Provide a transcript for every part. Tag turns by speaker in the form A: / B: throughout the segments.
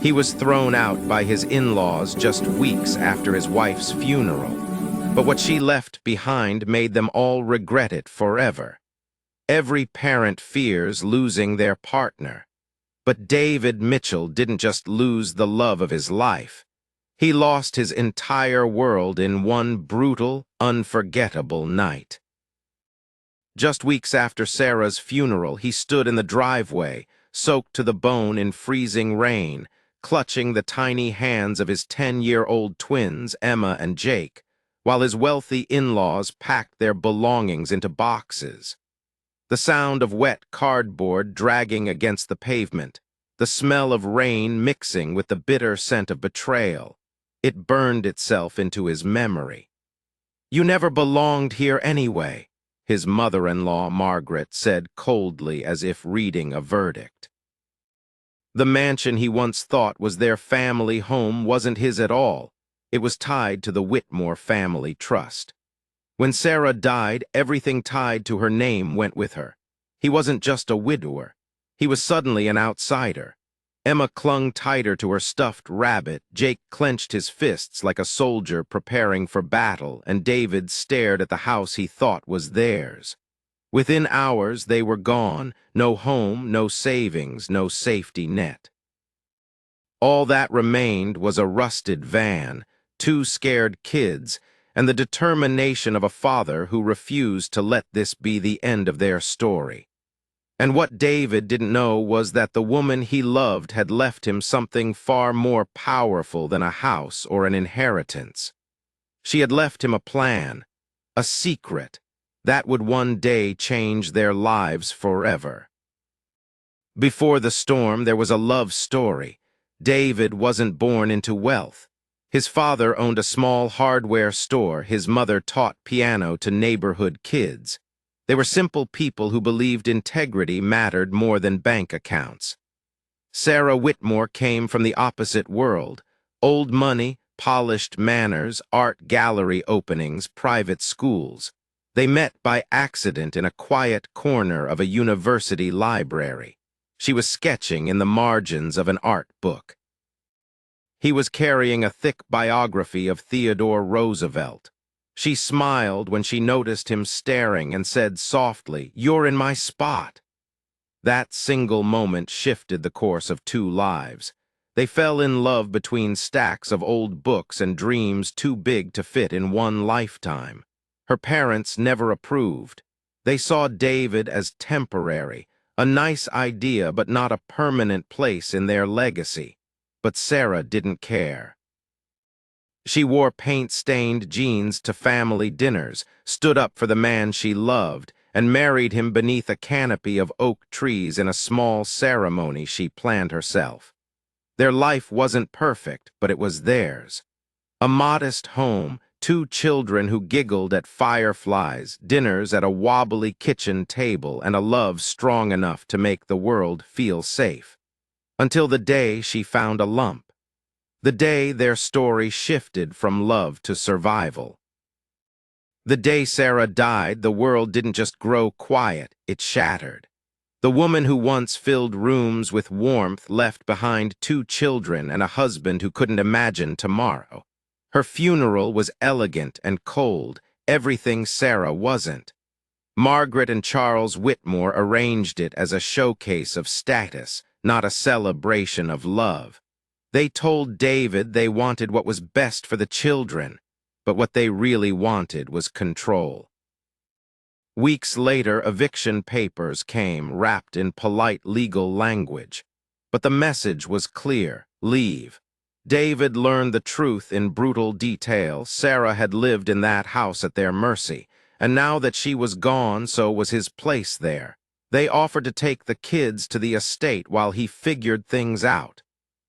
A: He was thrown out by his in-laws just weeks after his wife's funeral. But what she left behind made them all regret it forever. Every parent fears losing their partner. But David Mitchell didn't just lose the love of his life. He lost his entire world in one brutal, unforgettable night. Just weeks after Sarah's funeral, he stood in the driveway, soaked to the bone in freezing rain, clutching the tiny hands of his 10-year-old twins, Emma and Jake, while his wealthy in-laws packed their belongings into boxes. The sound of wet cardboard dragging against the pavement, the smell of rain mixing with the bitter scent of betrayal. It burned itself into his memory. "You never belonged here anyway," his mother-in-law, Margaret, said coldly as if reading a verdict. The mansion he once thought was their family home wasn't his at all. It was tied to the Whitmore family trust. When Sarah died, everything tied to her name went with her. He wasn't just a widower. He was suddenly an outsider. Emma clung tighter to her stuffed rabbit, Jake clenched his fists like a soldier preparing for battle, and David stared at the house he thought was theirs. Within hours, they were gone. No home, no savings, no safety net. All that remained was a rusted van, two scared kids, and the determination of a father who refused to let this be the end of their story. And what David didn't know was that the woman he loved had left him something far more powerful than a house or an inheritance. She had left him a plan, a secret, that would one day change their lives forever. Before the storm, there was a love story. David wasn't born into wealth. His father owned a small hardware store. His mother taught piano to neighborhood kids. They were simple people who believed integrity mattered more than bank accounts. Sarah Whitmore came from the opposite world. Old money, polished manners, art gallery openings, private schools. They met by accident in a quiet corner of a university library. She was sketching in the margins of an art book. He was carrying a thick biography of Theodore Roosevelt. She smiled when she noticed him staring and said softly, "You're in my spot." That single moment shifted the course of two lives. They fell in love between stacks of old books and dreams too big to fit in one lifetime. Her parents never approved. They saw David as temporary, a nice idea but not a permanent place in their legacy. But Sarah didn't care. She wore paint-stained jeans to family dinners, stood up for the man she loved, and married him beneath a canopy of oak trees in a small ceremony she planned herself. Their life wasn't perfect, but it was theirs. A modest home, two children who giggled at fireflies, dinners at a wobbly kitchen table, and a love strong enough to make the world feel safe. Until the day she found a lump. The day their story shifted from love to survival. The day Sarah died, the world didn't just grow quiet, it shattered. The woman who once filled rooms with warmth left behind two children and a husband who couldn't imagine tomorrow. Her funeral was elegant and cold, everything Sarah wasn't. Margaret and Charles Whitmore arranged it as a showcase of status, not a celebration of love. They told David they wanted what was best for the children, but what they really wanted was control. Weeks later, eviction papers came, wrapped in polite legal language. But the message was clear: leave. David learned the truth in brutal detail. Sarah had lived in that house at their mercy, and now that she was gone, so was his place there. They offered to take the kids to the estate while he figured things out.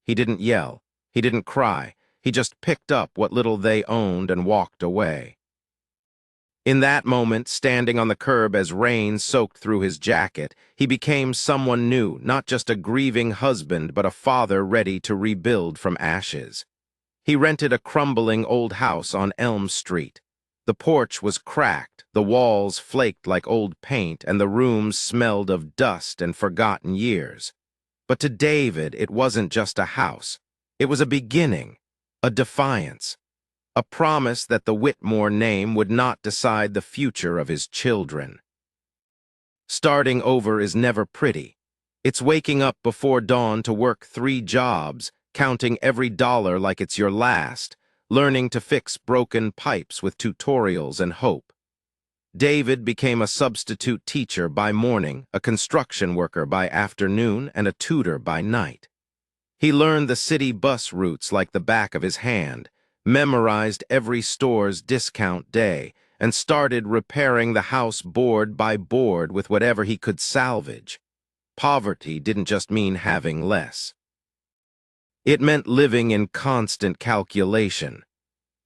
A: He didn't yell. He didn't cry. He just picked up what little they owned and walked away. In that moment, standing on the curb as rain soaked through his jacket, he became someone new, not just a grieving husband, but a father ready to rebuild from ashes. He rented a crumbling old house on Elm Street. The porch was cracked, the walls flaked like old paint, and the rooms smelled of dust and forgotten years. But to David, it wasn't just a house. It was a beginning, a defiance, a promise that the Whitmore name would not decide the future of his children. Starting over is never pretty. It's waking up before dawn to work 3 jobs, counting every dollar like it's your last, learning to fix broken pipes with tutorials and hope. David became a substitute teacher by morning, a construction worker by afternoon, and a tutor by night. He learned the city bus routes like the back of his hand, memorized every store's discount day, and started repairing the house board by board with whatever he could salvage. Poverty didn't just mean having less. It meant living in constant calculation.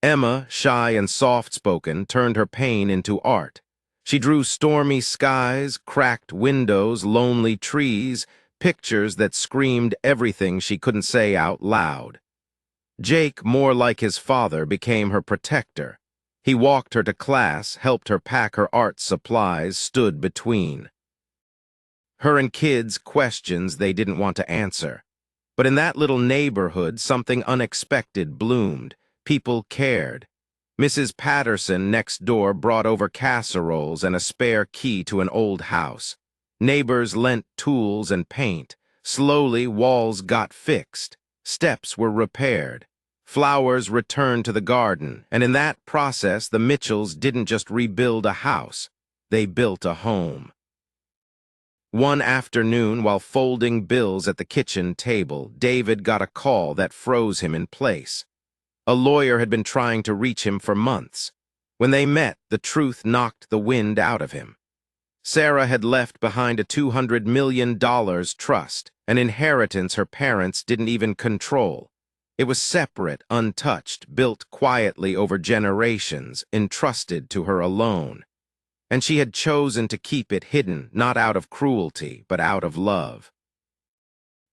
A: Emma, shy and soft-spoken, turned her pain into art. She drew stormy skies, cracked windows, lonely trees, pictures that screamed everything she couldn't say out loud. Jake, more like his father, became her protector. He walked her to class, helped her pack her art supplies, stood between her and kids questions they didn't want to answer. But in that little neighborhood, something unexpected bloomed. People cared. Mrs. Patterson next door brought over casseroles and a spare key to an old house. Neighbors lent tools and paint. Slowly, walls got fixed. Steps were repaired. Flowers returned to the garden, and in that process, the Mitchells didn't just rebuild a house. They built a home. One afternoon, while folding bills at the kitchen table, David got a call that froze him in place. A lawyer had been trying to reach him for months. When they met, the truth knocked the wind out of him. Sarah had left behind a $200 million trust, an inheritance her parents didn't even control. It was separate, untouched, built quietly over generations, entrusted to her alone. And she had chosen to keep it hidden, not out of cruelty, but out of love.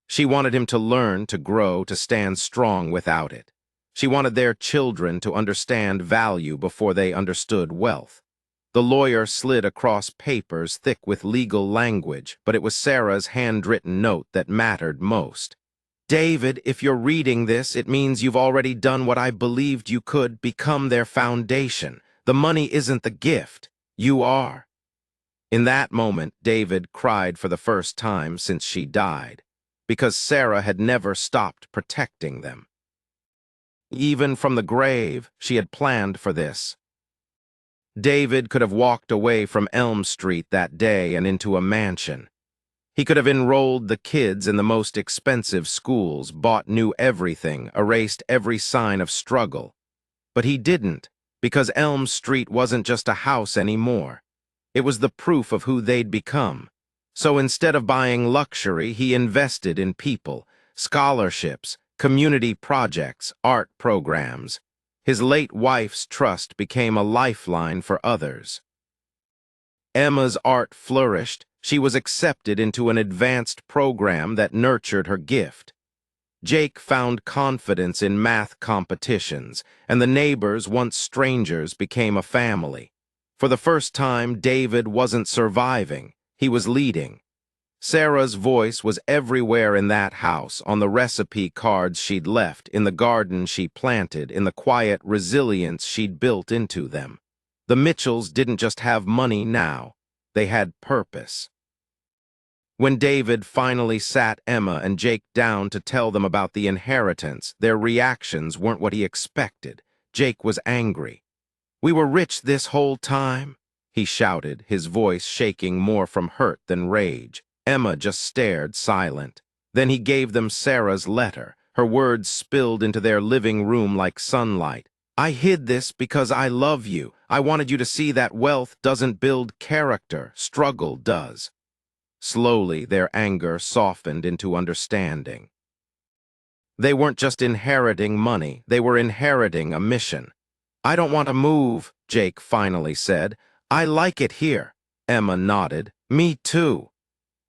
A: She wanted him to learn, to grow, to stand strong without it. She wanted their children to understand value before they understood wealth. The lawyer slid across papers thick with legal language, but it was Sarah's handwritten note that mattered most. David, if you're reading this, it means you've already done what I believed you could, become their foundation. The money isn't the gift. You are. In that moment, David cried for the first time since she died, because Sarah had never stopped protecting them. Even from the grave, she had planned for this. David could have walked away from Elm Street that day and into a mansion. He could have enrolled the kids in the most expensive schools, bought new everything, erased every sign of struggle. But he didn't, because Elm Street wasn't just a house anymore. It was the proof of who they'd become. So instead of buying luxury, he invested in people, scholarships, community projects, art programs. His late wife's trust became a lifeline for others. Emma's art flourished. She was accepted into an advanced program that nurtured her gift. Jake found confidence in math competitions, and the neighbors, once strangers, became a family. For the first time, David wasn't surviving, he was leading. Sarah's voice was everywhere in that house, on the recipe cards she'd left, in the garden she planted, in the quiet resilience she'd built into them. The Mitchells didn't just have money now, they had purpose. When David finally sat Emma and Jake down to tell them about the inheritance, their reactions weren't what he expected. Jake was angry. "We were rich this whole time," he shouted, his voice shaking more from hurt than rage. Emma just stared, silent. Then he gave them Sarah's letter. Her words spilled into their living room like sunlight. "I hid this because I love you. I wanted you to see that wealth doesn't build character, struggle does." Slowly, their anger softened into understanding. They weren't just inheriting money, they were inheriting a mission. "I don't want to move," Jake finally said. "I like it here." Emma nodded. "Me too."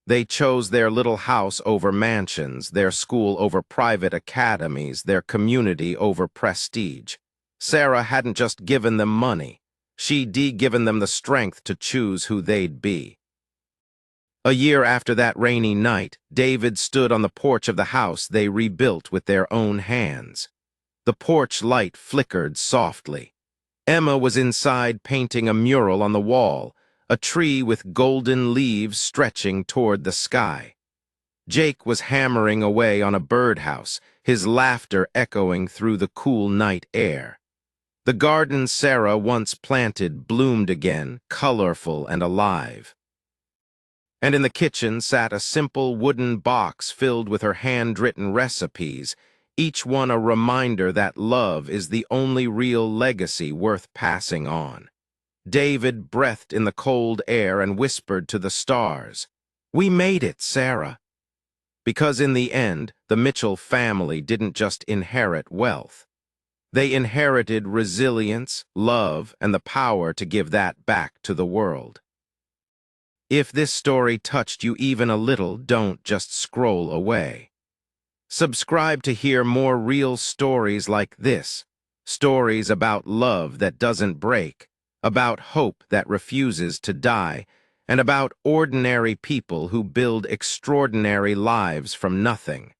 A: They chose their little house over mansions, their school over private academies, their community over prestige. Sarah hadn't just given them money. She'd given them the strength to choose who they'd be. A year after that rainy night, David stood on the porch of the house they rebuilt with their own hands. The porch light flickered softly. Emma was inside painting a mural on the wall, a tree with golden leaves stretching toward the sky. Jake was hammering away on a birdhouse, his laughter echoing through the cool night air. The garden Sarah once planted bloomed again, colorful and alive. And in the kitchen sat a simple wooden box filled with her hand-written recipes, each one a reminder that love is the only real legacy worth passing on. David breathed in the cold air and whispered to the stars, "We made it, Sarah." Because in the end, the Mitchell family didn't just inherit wealth. They inherited resilience, love, and the power to give that back to the world. If this story touched you even a little, don't just scroll away. Subscribe to hear more real stories like this, stories about love that doesn't break, about hope that refuses to die, and about ordinary people who build extraordinary lives from nothing.